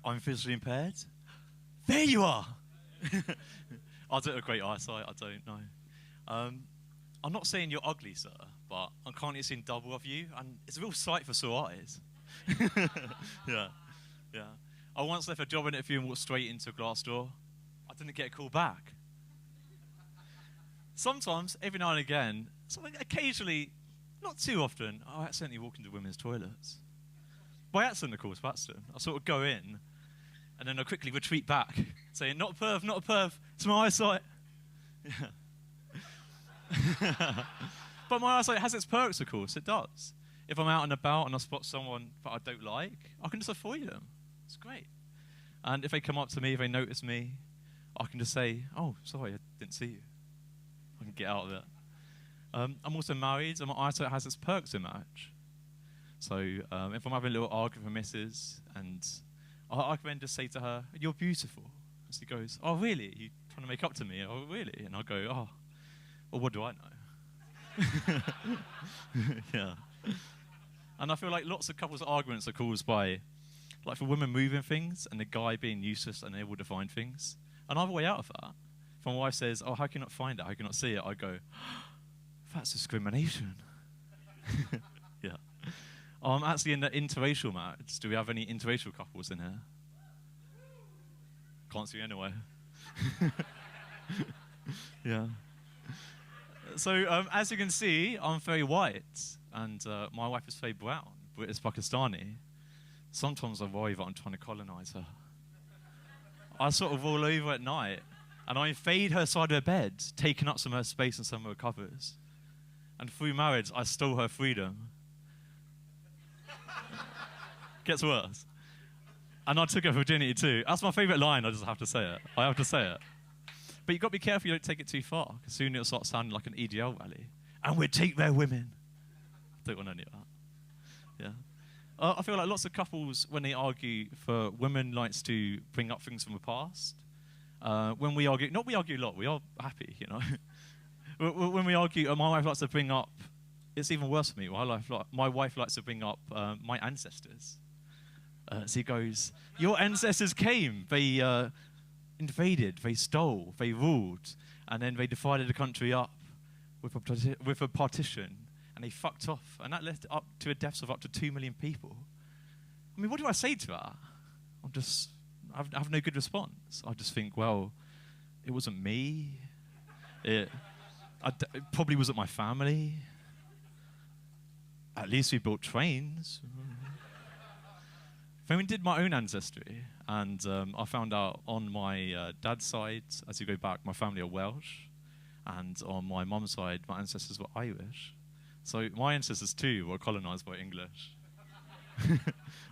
I'm visually impaired. There you are. I don't have great eyesight, I don't know. I'm not saying you're ugly, sir, but I'm currently seeing double of you, and it's a real sight for sore eyes. Yeah. I once left a job interview and walked straight into a glass door. I didn't get a call back. Sometimes, every now and again, occasionally, not too often, I accidentally walk into women's toilets. By accident, of course, by accident. I sort of go in, and then I quickly retreat back, saying, not a perv, not a perv, it's my eyesight. Yeah. But my eyesight has its perks, of course, it does. If I'm out and about and I spot someone that I don't like, I can just avoid them. It's great. And if they come up to me, if they notice me, I can just say, oh, sorry, I didn't see you. I can get out of it. I'm also married, and my eyesight has its perks in marriage. So if I'm having a little argument with missus, and I can then just say to her, you're beautiful. And she goes, oh, really? You're trying to make up to me? Oh, really? And I go, oh, well, what do I know? Yeah. And I feel like lots of couples' arguments are caused by, like, for women moving things and the guy being useless and able to find things. And I have a way out of that. If my wife says, oh, how can you not find it? How can you not see it? I go, that's discrimination. Yeah. I'm actually in the interracial marriage. Do we have any interracial couples in here? Can't see anyway. Yeah. So as you can see, I'm very white, and my wife is very brown, British Pakistani. Sometimes I worry that I'm trying to colonize her. I sort of roll over at night, and I invade her side of her bed, taking up some of her space and some of her covers. And through marriage, I stole her freedom. Gets worse. And I took her virginity too. That's my favorite line, I just have to say it. I have to say it. But you've got to be careful you don't take it too far, because soon it'll start sounding like an EDL rally. And we'll take their women. Don't want any of that. Yeah. I feel like lots of couples, when they argue, for women likes to bring up things from the past. When we argue, not we argue a lot, we are happy, you know. When we argue, my wife likes to bring up, it's even worse for me, my wife likes to bring up my ancestors. She goes, your ancestors came, they invaded, they stole, they ruled, and then they divided the country up with a partition, and they fucked off, and that led up to a deaths of up to 2 million people. I mean, what do I say to that? I have no good response. I just think, well, it wasn't me. It probably wasn't my family. At least we built trains. Then we did my own ancestry, and I found out on my dad's side, as you go back, my family are Welsh, and on my mum's side, my ancestors were Irish. So my ancestors too were colonised by English.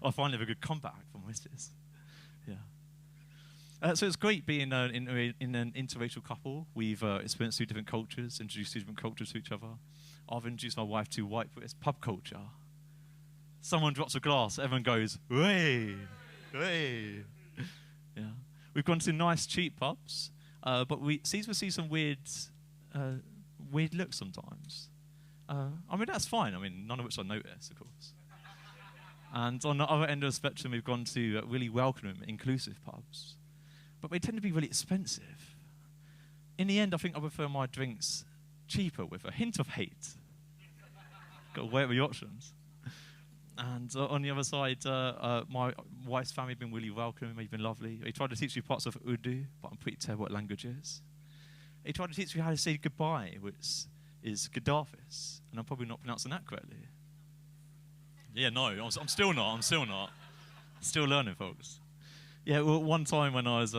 I finally have a good comeback from missus. Yeah. So it's great being in an interracial couple. We've experienced 2 different cultures, introduced 2 different cultures to each other. I've introduced my wife to white British pub culture. Someone drops a glass, everyone goes, "Way, way." Yeah. We've gone to nice, cheap pubs, but we see some weird looks sometimes. I mean, that's fine. I mean, none of which I notice, of course. And on the other end of the spectrum, we've gone to really welcoming, inclusive pubs. But they tend to be really expensive. In the end, I think I prefer my drinks cheaper with a hint of hate. Got to weigh up the options. And on the other side, my wife's family have been really welcoming, they've been lovely. They tried to teach me parts of Urdu, but I'm pretty terrible at languages. They tried to teach me how to say goodbye, which is Gaddafis, and I'm probably not pronouncing that correctly. Yeah, no, I'm still not. Still learning, folks. Yeah, well, one time when I was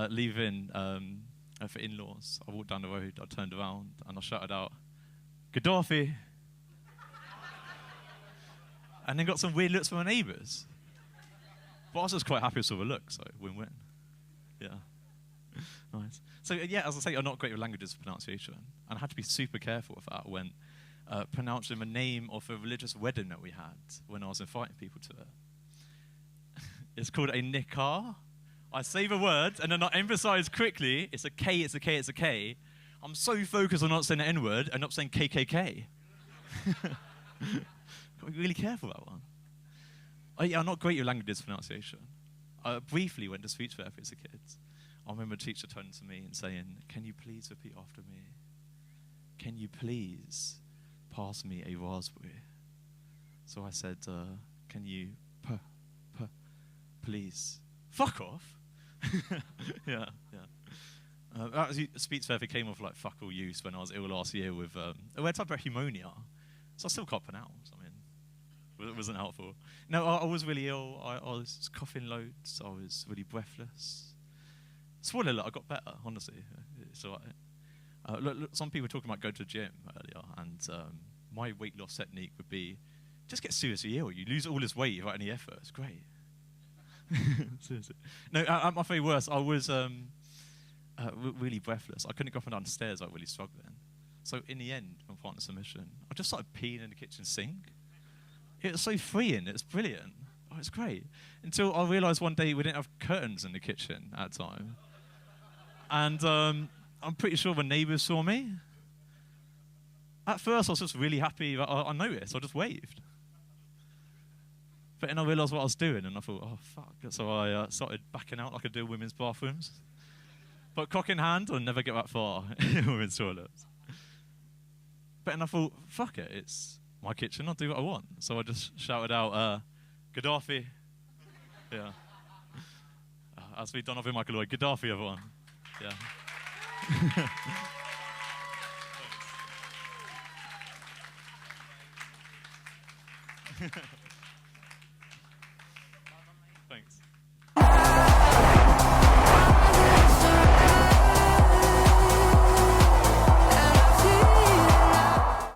leaving for in-laws, I walked down the road, I turned around, and I shouted out, "Gaddafi!" And then got some weird looks from my neighbours. But I was just quite happy with the look, so win-win. Yeah. Nice. So yeah, as I say, I'm not great with languages for pronunciation. And I had to be super careful with that when pronouncing the name of a religious wedding that we had when I was inviting people to it. It's called a nikah. I say the word, and then I emphasize quickly, it's a K, it's a K, it's a K. I'm so focused on not saying the N-word and not saying KKK. Got to be really careful with that one. Yeah, I'm not great with languages pronunciation. I briefly went to speech therapy as a kid. I remember a teacher turning to me and saying, "Can you please repeat after me? Can you please pass me a raspberry?" So I said, "Can you please fuck off?" yeah. Actually, speech therapy came off like fuck all use when I was ill last year with I had pneumonia, so I still can't pronounce. I mean, it wasn't helpful. No, I was really ill. I was coughing loads. I was really breathless. Spoiler alert, I got better. Honestly, it's alright. Look, some people were talking about going to the gym earlier, and my weight loss technique would be just get seriously ill. You lose all this weight without any effort. It's great. Seriously. No, at my very worst, I was really breathless. I couldn't go up and down the stairs. I was really struggling. So in the end, my partner's submission, I just started peeing in the kitchen sink. It was so freeing. It's brilliant. Oh, it's great. Until I realised one day we didn't have curtains in the kitchen at the time. And I'm pretty sure the neighbours saw me. At first, I was just really happy that I noticed. I just waved. But then I realised what I was doing, and I thought, oh, fuck. So I started backing out like I do in women's bathrooms. But cock in hand, I'll never get that far in women's toilets. But then I thought, fuck it, it's my kitchen, I'll do what I want. So I just shouted out, Gaddafi. Yeah. As we've done with Michael Lloyd, Gaddafi, everyone. Yeah. Thanks.